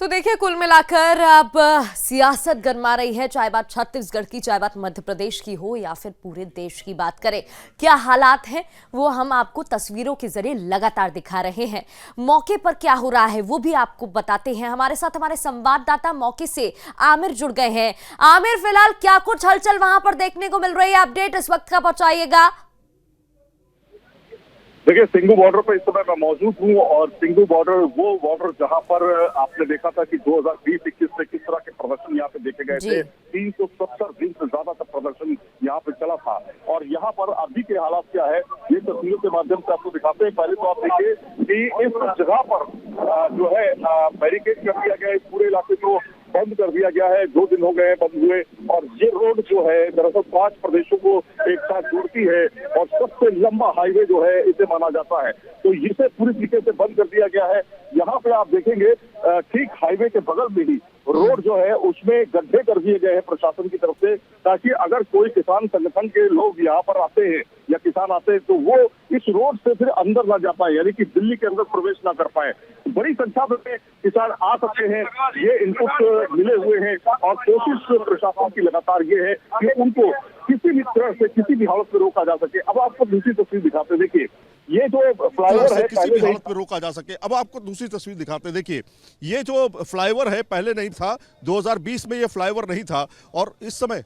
तो देखिए, कुल मिलाकर अब सियासत गरमा रही है। चाहे बात छत्तीसगढ़ की, चाहे बात मध्य प्रदेश की हो या फिर पूरे देश की बात करें, क्या हालात हैं वो हम आपको तस्वीरों के जरिए लगातार दिखा रहे हैं। मौके पर क्या हो रहा है वो भी आपको बताते हैं। हमारे साथ हमारे संवाददाता मौके से आमिर जुड़ गए हैं। आमिर, फिलहाल क्या कुछ हलचल वहां पर देखने को मिल रही है? अपडेट इस वक्त का पहुंचाइएगा। देखिए, सिंगू बॉर्डर पर इस समय मैं मौजूद हूँ और सिंगू बॉर्डर वो बॉर्डर जहाँ पर आपने देखा था कि 2020-21 में किस तरह के प्रदर्शन यहाँ पे देखे गए थे। 370 दिन से ज्यादा तक प्रदर्शन यहाँ पे चला था और यहाँ पर अभी के हालात क्या है ये तस्वीरों के माध्यम से आपको दिखाते हैं। पहले तो आप देखिए कि इस जगह पर जो है बैरिकेड कर दिया गया है, इस पूरे इलाके को बंद कर दिया गया है। 2 दिन हो गए बंद हुए और ये रोड जो है दरअसल 5 प्रदेशों को एक साथ जोड़ती है और सबसे लंबा हाईवे जो है इसे माना जाता है, तो इसे पूरी तरीके से बंद कर दिया गया है। यहाँ पे आप देखेंगे ठीक हाईवे के बगल में ही रोड जो है उसमें गड्ढे कर दिए गए हैं प्रशासन की तरफ से, ताकि अगर कोई किसान संगठन के लोग यहाँ पर आते हैं या किसान आते हैं तो वो इस रोड से फिर अंदर ना जा पाए, यानी कि दिल्ली के अंदर प्रवेश ना कर पाए। बड़ी संख्या में किसान आ सकते हैं, ये इनपुट मिले हुए हैं और कोशिश प्रशासन की लगातार ये है कि उनको किसी भी तरह से किसी भी हालत में रोका जा सके। अब आपको दूसरी तस्वीर दिखाते, देखिए ये जो फ्लाईओवर है किसी भी हालत में रोका जा सके। अब आपको दूसरी तस्वीर दिखाते, देखिए ये जो फ्लाईओवर है पहले नहीं था, 2020 में ये फ्लाईओवर नहीं था और इस समय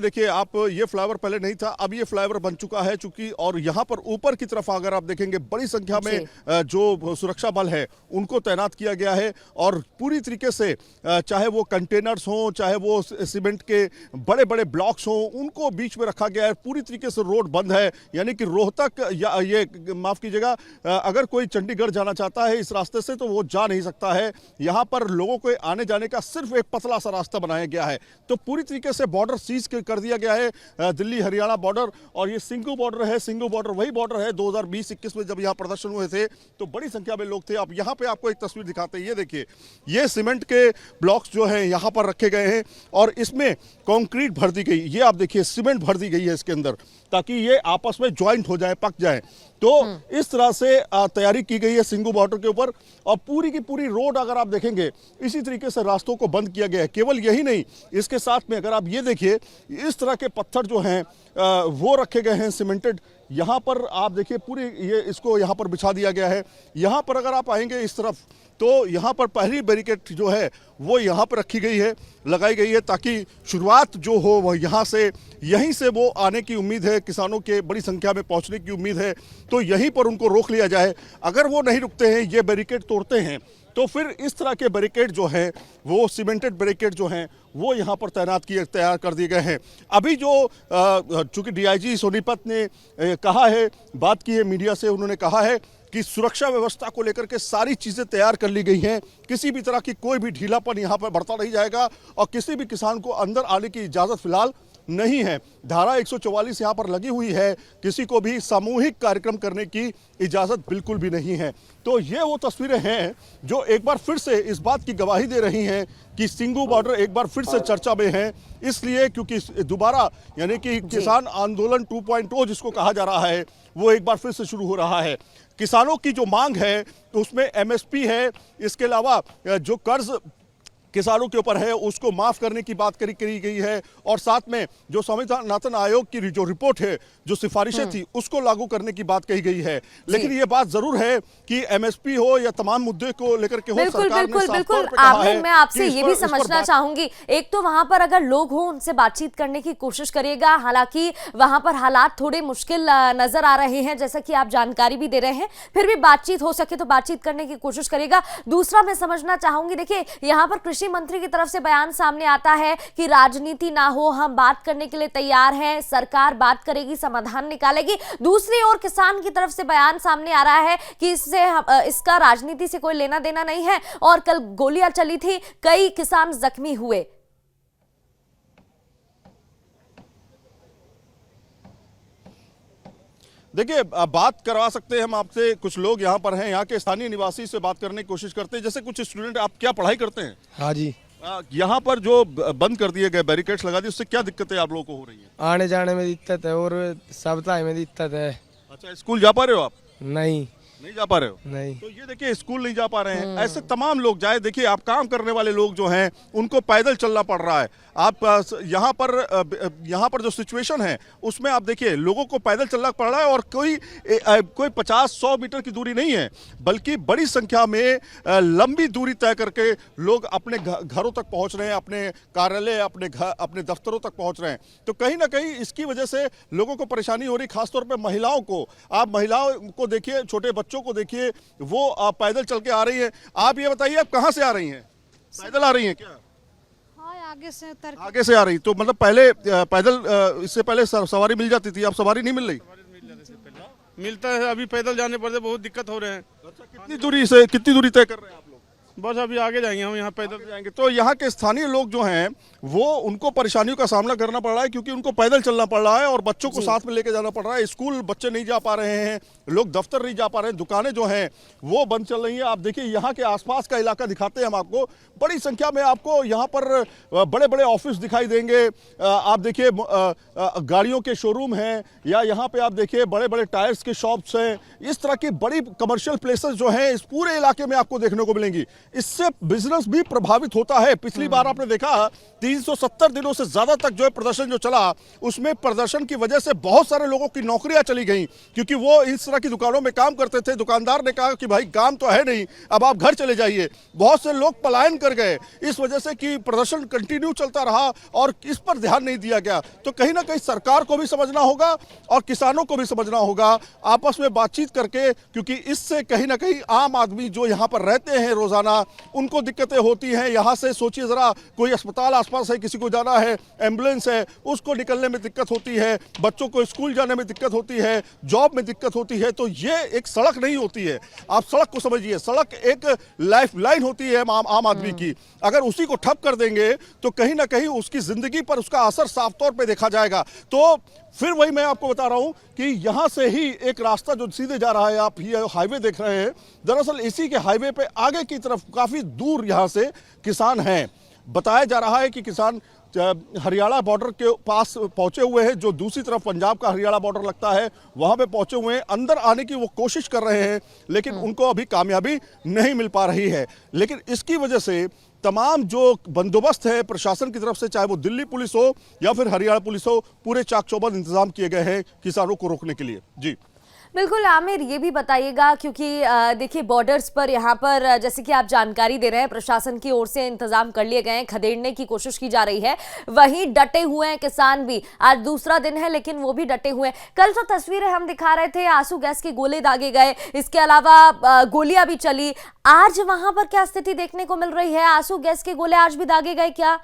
देखिए आप, ये फ्लाईओवर पहले नहीं था, अब ये फ्लाईओवर बन चुका है चूंकि। और यहाँ पर ऊपर की तरफ अगर आप देखेंगे बड़ी संख्या में जो सुरक्षा बल है उनको तैनात किया गया है और पूरी तरीके से चाहे वो कंटेनर्स हों, चाहे वो सीमेंट के बड़े बड़े ब्लॉक्स हों, उनको बीच में रखा गया है। पूरी तरीके से रोड बंद है, यानी कि रोहतक या ये माफ कीजिएगा, अगर कोई चंडीगढ़ जाना चाहता है इस रास्ते से तो वो जा नहीं सकता है। यहाँ पर लोगों को आने जाने का सिर्फ एक पतला सा रास्ता बनाया गया है। तो पूरी तरीके से बॉर्डर कर दिया गया है, दिल्ली हरियाणा बॉर्डर। और ये सिंगू बॉर्डर है, सिंगू बॉर्डर वही बॉर्डर है 2020-21 में जब यहाँ प्रदर्शन हुए थे तो बड़ी संख्या में लोग थे। अब यहाँ पे आपको एक तस्वीर दिखाते हैं, ये देखिए ये सीमेंट के ब्लॉक्स जो हैं यहाँ पर रखे गए हैं और इसमें कंक्रीट भर दी गई। ये आप देखिए सीमेंट भर दी गई है इसके अंदर ताकि ये आपस में ज्वाइंट हो जाए, पक जाए। तो इस तरह से तैयारी की गई है सिंगू बॉर्डर के ऊपर और पूरी की पूरी रोड अगर आप देखेंगे इसी तरीके से रास्तों को बंद किया गया है। केवल यही नहीं, इसके साथ में अगर आप ये देखिए इस तरह के पत्थर जो हैं वो रखे गए हैं सीमेंटेड। यहाँ पर आप देखिए पूरी ये इसको यहाँ पर बिछा दिया गया है। यहाँ पर अगर आप आएंगे इस तरफ तो यहाँ पर पहली बैरिकेड जो है वो यहाँ पर रखी गई है, लगाई गई है ताकि शुरुआत जो हो वह यहाँ से, यहीं से वो आने की उम्मीद है, किसानों के बड़ी संख्या में पहुँचने की उम्मीद है, तो यहीं पर उनको रोक लिया जाए। अगर वो नहीं रुकते हैं, ये बैरिकेड तोड़ते हैं, तो फिर इस तरह के बैरिकेड जो हैं वो सीमेंटेड बैरिकेड जो हैं वो यहाँ पर तैयार कर दिए गए हैं। अभी जो चूंकि डीआईजी सोनीपत ने कहा है, बात की है मीडिया से, उन्होंने कहा है कि सुरक्षा व्यवस्था को लेकर के सारी चीज़ें तैयार कर ली गई हैं। किसी भी तरह की कोई भी ढीलापन यहाँ पर बढ़ता नहीं जाएगा और किसी भी किसान को अंदर आने की इजाज़त फिलहाल नहीं है। धारा 144 यहाँ पर लगी हुई है, किसी को भी सामूहिक कार्यक्रम करने की इजाज़त बिल्कुल भी नहीं है। तो ये वो तस्वीरें हैं जो एक बार फिर से इस बात की गवाही दे रही हैं कि सिंगू बॉर्डर एक बार फिर से चर्चा में है, इसलिए क्योंकि दोबारा यानी कि किसान आंदोलन 2.0 जिसको कहा जा रहा है वो एक बार फिर से शुरू हो रहा है। किसानों की जो मांग है तो उसमें एमएसपी है, इसके अलावा जो कर्ज किसानों के ऊपर है उसको माफ करने की बात करी गई है और साथ में जो संविधान आयोग की जो रिपोर्ट है, जो सिफारिशें थी, उसको लागू करने की बात कही गई है। लेकिन ये बात जरूर है कि एमएसपी हो या तमाम मुद्दे को लेकर के हो, बिल्कुल बिल्कुल बिल्कुल आमिर, मैं आपसे ये भी समझना चाहूंगी, एक तो वहां पर अगर लोग हो उनसे बातचीत करने की कोशिश करिएगा, हालांकि वहां पर हालात थोड़े मुश्किल नजर आ रहे हैं जैसा कि आप जानकारी भी दे रहे हैं, फिर भी बातचीत हो सके तो बातचीत करने की कोशिश करिएगा। दूसरा मैं समझना चाहूंगी, देखिए यहाँ पर कृषि मंत्री की तरफ से बयान सामने आता है कि राजनीति ना हो, हम बात करने के लिए तैयार हैं, सरकार बात करेगी, समाधान निकालेगी। दूसरी ओर किसान की तरफ से बयान सामने आ रहा है कि इसका राजनीति से कोई लेना देना नहीं है और कल गोलियां चली थी, कई किसान जख्मी हुए। देखिए बात करवा सकते हैं हम आपसे, कुछ लोग यहाँ पर हैं, यहाँ के स्थानीय निवासी से बात करने की कोशिश करते हैं। जैसे कुछ स्टूडेंट, आप क्या पढ़ाई करते हैं? हाँ जी। यहाँ पर जो बंद कर दिए गए बैरिकेड्स लगा दिए, उससे क्या दिक्कतें आप लोगों को हो रही है? आने जाने में दिक्कत है और सप्ताह में दिक्कत है। अच्छा, स्कूल जा पा रहे हो आप? नहीं। नहीं जा पा रहे हो? नहीं। तो ये देखिए स्कूल नहीं जा पा रहे हैं, ऐसे तमाम लोग जाए। देखिए आप काम करने वाले लोग जो हैं उनको पैदल चलना पड़ रहा है। आप यहाँ पर जो सिचुएशन है उसमें आप देखिए लोगों को पैदल चलना पड़ रहा है, और कोई 50-100 मीटर की दूरी नहीं है, बल्कि बड़ी संख्या में लंबी दूरी तय करके लोग अपने घरों तक पहुंच रहे हैं, अपने कार्यालय, अपने दफ्तरों तक पहुंच रहे हैं। तो कहीं ना कहीं इसकी वजह से लोगों को परेशानी हो रही, खासतौर पर महिलाओं को। आप महिलाओं को देखिए, छोटे बच्चों को देखिए, वो पैदल चल के आ रही है। आप ये बताइए आप कहाँ से आ रही हैं? पैदल आ रही हैं क्या? हाँ, आगे से उतर के। आगे से आ रही, तो मतलब पहले पैदल इससे पहले सवारी मिल जाती थी, अब सवारी नहीं मिल रही? मिलता है, अभी पैदल जाने पर बहुत दिक्कत हो रहे हैं। अच्छा, कितनी दूरी तय कर रहे हैं आप लोग? बस अभी आगे जाएंगे, हम यहाँ पैदल जाएंगे। तो यहाँ के स्थानीय लोग जो हैं वो उनको परेशानियों का सामना करना पड़ रहा है, क्योंकि उनको पैदल चलना पड़ रहा है और बच्चों को साथ में लेके जाना पड़ रहा है। स्कूल बच्चे नहीं जा पा रहे हैं, लोग दफ्तर नहीं जा पा रहे हैं, दुकानें जो हैं वो बंद चल रही हैं। आप देखिए यहाँ के आसपास का इलाका दिखाते हैं हम आपको। बड़ी संख्या में आपको यहाँ पर बड़े बड़े ऑफिस दिखाई देंगे। आप देखिए गाड़ियों के शोरूम हैं, या यहाँ पे आप देखिए बड़े बड़े टायर्स के शॉप्स हैं। इस तरह की बड़ी कमर्शियल प्लेसेस जो हैं इस पूरे इलाके में आपको देखने को मिलेंगी। इससे बिजनेस भी प्रभावित होता है। पिछली बार आपने देखा 370 दिनों से ज्यादा तक जो है प्रदर्शन जो चला, उसमें प्रदर्शन की वजह से बहुत सारे लोगों की नौकरियां चली गई, क्योंकि वो इस तरह की दुकानों में काम करते थे। दुकानदार ने कहा कि भाई काम तो है नहीं, अब आप घर चले जाइए। बहुत से लोग पलायन कर गए इस वजह से कि प्रदर्शन कंटिन्यू चलता रहा और इस पर ध्यान नहीं दिया गया। तो कहीं ना कहीं सरकार को भी समझना होगा और किसानों को भी समझना होगा, आपस में बातचीत करके, क्योंकि इससे कहीं ना कहीं आम आदमी जो यहाँ पर रहते हैं रोजाना, उनको दिक्कतें होती हैं। यहाँ से सोचिए जरा, कोई अस्पताल आसपास है, किसी को जाना है, एम्बुलेंस है, उसको निकलने में दिक्कत होती है, बच्चों को स्कूल जाने में दिक्कत होती है, जॉब में दिक्कत होती है। तो ये एक सड़क नहीं होती है, आप सड़क को समझिए। सड़क एक लाइफ लाइन होती है आम आदमी की। अगर उसी को ठप कर देंगे तो कहीं ना कहीं उसकी जिंदगी पर उसका असर साफ तौर पे देखा जाएगा। तो फिर वही मैं आपको बता रहा हूं कि यहां से ही एक रास्ता जो सीधे जा रहा है, आप ये हाईवे देख रहे हैं, दरअसल इसी के हाईवे पे आगे की तरफ काफी दूर यहां से किसान हैं। बताया जा रहा है कि किसान हरियाणा बॉर्डर के पास पहुंचे हुए हैं, जो दूसरी तरफ पंजाब का हरियाणा बॉर्डर लगता है, वहां पे पहुंचे हुए हैं। अंदर आने की वो कोशिश कर रहे हैं, लेकिन उनको अभी कामयाबी नहीं मिल पा रही है। लेकिन इसकी वजह से तमाम जो बंदोबस्त है प्रशासन की तरफ से, चाहे वो दिल्ली पुलिस हो या फिर हरियाणा पुलिस हो, पूरे चाक चौबंद इंतजाम किए गए हैं किसानों को रोकने के लिए। जी बिल्कुल आमिर, ये भी बताइएगा, क्योंकि देखिए बॉर्डर्स पर यहाँ पर जैसे कि आप जानकारी दे रहे हैं, प्रशासन की ओर से इंतजाम कर लिए गए हैं, खदेड़ने की कोशिश की जा रही है। वहीं डटे हुए हैं किसान भी। आज दूसरा दिन है लेकिन वो भी डटे हुए हैं। कल जो तस्वीरें हम दिखा रहे थे, आंसू गैस के गोले दागे गए, इसके अलावा गोलियां भी चली। आज वहां पर क्या स्थिति देखने को मिल रही है? आंसू गैस के गोले आज भी दागे गए क्या?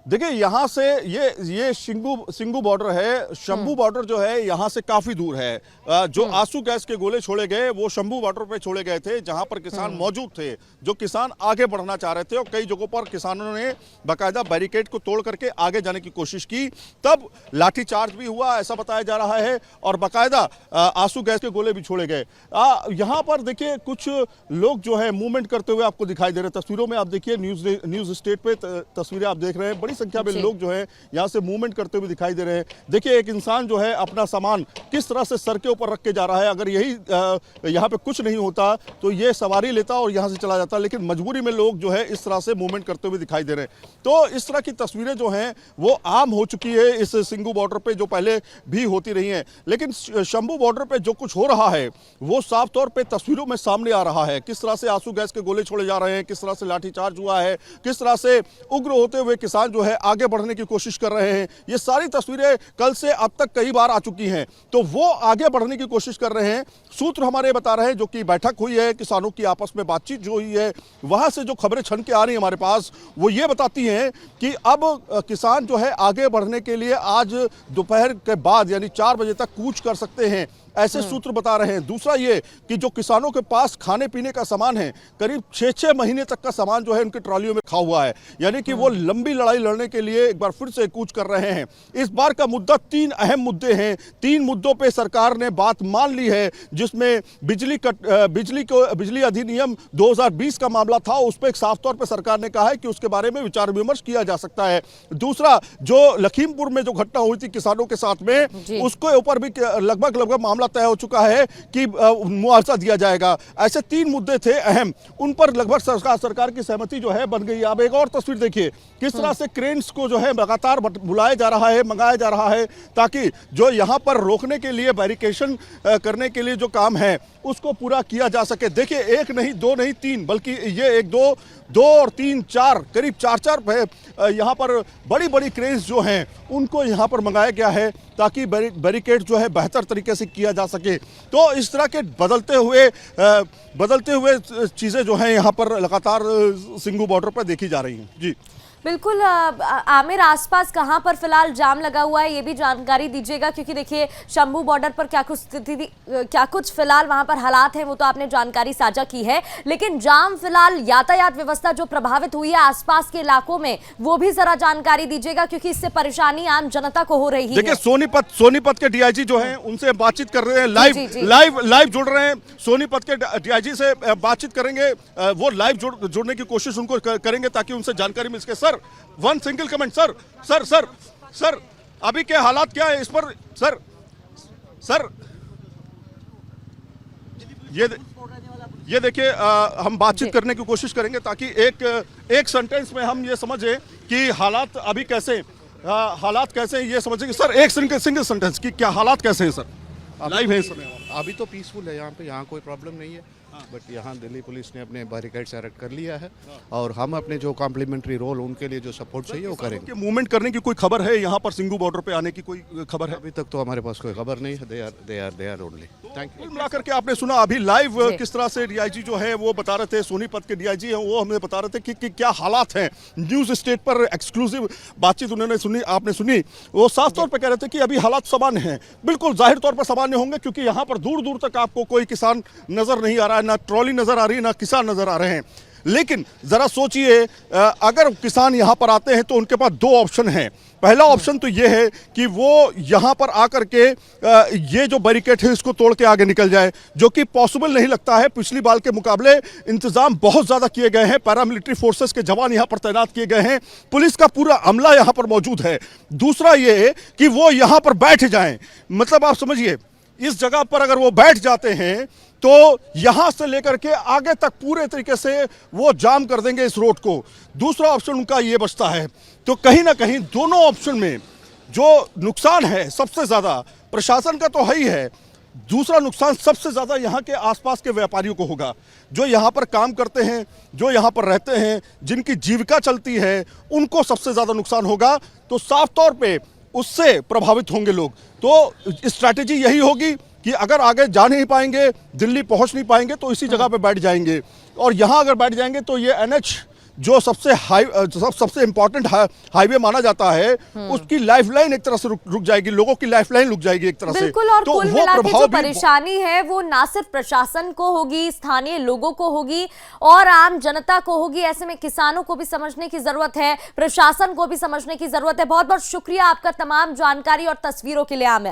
देखिए यहाँ से ये सिंगू बॉर्डर है। शंभू बॉर्डर जो है यहाँ से काफी दूर है। जो आंसू गैस के गोले छोड़े गए वो शंभू बॉर्डर पे छोड़े गए थे, जहां पर किसान मौजूद थे, जो किसान आगे बढ़ना चाह रहे थे। और कई जगहों पर किसानों ने बाकायदा बैरिकेड को तोड़ करके आगे जाने की कोशिश की, तब लाठीचार्ज भी हुआ, ऐसा बताया जा रहा है, और बाकायदा आंसू गैस के गोले भी छोड़े गए। यहाँ पर देखिए कुछ लोग जो है मूवमेंट करते हुए आपको दिखाई दे रहे हैं। तस्वीरों में आप देखिए न्यूज स्टेट पे तस्वीरें आप देख रहे हैं। संख्या में लोग जो है यहां से मूवमेंट करते हुए दिखाई दे रहे हैं। देखिए एक इंसान जो है अपना सामान किस तरह से सर के ऊपर रख के जा रहा है। अगर यही यहां पे कुछ नहीं होता तो ये सवारी लेता और यहां से चला जाता, लेकिन मजबूरी में लोग जो है इस तरह से मूवमेंट करते हुए दिखाई दे रहे हैं। तो इस तरह की तस्वीरें जो हैं वो आम हो चुकी है इस सिंगू बॉर्डर पे, जो पहले भी होती रही हैं। लेकिन शंभू बॉर्डर पे जो कुछ हो रहा है वो साफ तौर पे तस्वीरों में सामने आ रहा है। किस तरह से आंसू गैस के गोले छोड़े जा रहे हैं, किस तरह से लाठीचार्ज हुआ है, किस तरह से उग्र होते हुए किसान जो है आगे बढ़ने की कोशिश कर रहे हैं। ये सारी तस्वीरें कल से अब तक कई बार आ चुकी हैं। तो वो आगे बढ़ने की कोशिश कर रहे हैं। सूत्र हमारे बता रहे हैं, जो कि बैठक हुई है किसानों की आपस में बातचीत जो हुई है, वहां से जो खबरें छन के आ रही हैं हमारे पास, वो ये बताती हैं कि अब किसान जो है आगे बढ़ने के लिए आज दोपहर के बाद यानी 4 बजे तक कूच कर सकते हैं। ऐसे सूत्र बता रहे हैं। दूसरा ये कि जो किसानों के पास खाने पीने का सामान है, करीब 6-6 महीने तक का सामान जो है उनकी ट्रॉलियों में खा हुआ है, यानी कि वो लंबी लड़ाई लड़ने के लिए एक बार फिर से कूच कर रहे हैं। इस बार का मुद्दा 3 अहम मुद्दे हैं। 3 मुद्दों पे सरकार ने बात मान ली है, जिसमें बिजली अधिनियम 2020 का मामला था, उस पर साफ तौर पे सरकार ने कहा है कि उसके बारे में विचार विमर्श किया जा सकता है। दूसरा, जो लखीमपुर में जो घटना हुई थी किसानों के साथ में, उसके ऊपर भी लगभग मामला तय हो चुका है कि मुआवजा दिया जाएगा। ऐसे 3 मुद्दे थे अहम, उन पर लगभग सरकार की सहमति जो है बन गई। अब एक और तस्वीर देखिए, किस तरह से क्रेन्स को जो है लगातार बुलाया जा रहा है, मंगाया जा रहा है, ताकि जो यहाँ पर रोकने के लिए, बैरिकेशन करने के लिए जो काम है उसको पूरा किया जा सके। देखिए, 1 नहीं 2 नहीं 3, बल्कि ये 1 2 और 3 4 करीब 4 यहाँ पर बड़ी बड़ी क्रेन्स जो हैं उनको यहाँ पर मंगाया गया है, ताकि बैरिकेड जो है बेहतर तरीके से किया जा सके। तो इस तरह के बदलते हुए चीज़ें जो हैं यहाँ पर लगातार सिंघू बॉर्डर पर देखी जा रही हैं। जी बिल्कुल। आमिर, आसपास कहां पर फिलहाल जाम लगा हुआ है ये भी जानकारी दीजिएगा, क्योंकि देखिए शंभू बॉर्डर पर क्या कुछ स्थिति, क्या कुछ फिलहाल वहां पर हालात हैं वो तो आपने जानकारी साझा की है, लेकिन जाम फिलहाल यातायात व्यवस्था जो प्रभावित हुई है आसपास के इलाकों में, वो भी जरा जानकारी दीजिएगा, क्योंकि इससे परेशानी आम जनता को हो रही है। देखिए, सोनीपत के डीआईजी जो हैं उनसे बातचीत कर रहे हैं, लाइव जुड़ रहे हैं। सोनीपत के डीआईजी से बातचीत करेंगे, वो लाइव जुड़ने की कोशिश उनको करेंगे ताकि उनसे जानकारी मिल सके। Sir, one single comment sir, अभी के हालात क्या है इस पर? सर ये देखिए, हम बातचीत करने की कोशिश करेंगे ताकि एक सेंटेंस में हम ये समझें कि हालात अभी कैसे हैं, ये समझेंगे। सर, एक सिंगल सेंटेंस की क्या हालात कैसे हैं सर? लाइव है सर। अभी तो पीसफुल है यहाँ कोई प्रॉब्लम नहीं है, बट यहाँ दिल्ली पुलिस ने अपने बैरिकेड से अरेस्ट कर लिया है और हम अपने जो कॉम्प्लीमेंट्री रोल उनके लिए जो सपोर्ट चाहिए वो करेंगे। मूवमेंट करने की कोई खबर है यहाँ पर? सिंघू बॉर्डर पे आने की कोई खबर है? अभी तक तो हमारे पास कोई खबर नहीं है। They are only. Thank you. मिला करके आपने सुना अभी लाइव किस तरह से डीआईजी जो है वो बता रहे थे, सोनीपत के डीआईजी हैं वो हमें बता रहे थे कि क्या हालात हैं। न्यूज स्टेट पर एक्सक्लूसिव बातचीत उन्होंने सुनी, आपने सुनी। वो साफ तौर पर कह रहे थे कि अभी हालात सामान्य हैं। बिल्कुल जाहिर तौर पर सामान्य होंगे, क्योंकि यहाँ पर दूर दूर तक आपको कोई किसान नजर नहीं आ रहा है, ना ट्रॉली नजर आ रही है, ना किसान नजर आ रहे हैं। लेकिन जरा सोचिए, अगर किसान यहाँ पर आते हैं तो उनके पास 2 ऑप्शन हैं। पहला ऑप्शन तो ये है कि वो यहाँ पर आकर के ये जो बैरिकेड है इसको तोड़ के आगे निकल जाए, जो कि पॉसिबल नहीं लगता है। पिछली बार के मुकाबले इंतजाम बहुत ज़्यादा किए गए हैं, पैरामिलिट्री फोर्सेस के जवान यहाँ पर तैनात किए गए हैं, पुलिस का पूरा अमला यहाँ पर मौजूद है। दूसरा ये कि वो यहाँ पर बैठ जाएं, मतलब आप समझिए, इस जगह पर अगर वो बैठ जाते हैं तो यहां से लेकर के आगे तक पूरे तरीके से वो जाम कर देंगे इस रोड को। दूसरा ऑप्शन उनका ये बचता है। तो कहीं ना कहीं दोनों ऑप्शन में जो नुकसान है सबसे ज्यादा प्रशासन का तो है ही है, दूसरा नुकसान सबसे ज्यादा यहाँ के आसपास के व्यापारियों को होगा, जो यहाँ पर काम करते हैं, जो यहाँ पर रहते हैं, जिनकी जीविका चलती है, उनको सबसे ज्यादा नुकसान होगा। तो साफ तौर पे उससे प्रभावित होंगे लोग। तो स्ट्रैटेजी यही होगी कि अगर आगे जा नहीं पाएंगे, दिल्ली पहुंच नहीं पाएंगे, तो इसी जगह पे बैठ जाएंगे। और यहाँ अगर बैठ जाएंगे तो ये NH जो सबसे इंपॉर्टेंट हाईवे माना जाता है, उसकी लाइफलाइन एक तरह से रुक जाएगी, लोगों की लाइफलाइन रुक जाएगी एक तरह से। बिल्कुल। और तो कुल मिला के जो परेशानी है वो ना सिर्फ प्रशासन को होगी, स्थानीय लोगों को होगी और आम जनता को होगी। ऐसे में किसानों को भी समझने की जरूरत है, प्रशासन को भी समझने की जरूरत है। बहुत बहुत शुक्रिया आपका तमाम जानकारी और तस्वीरों के लिए आमिर।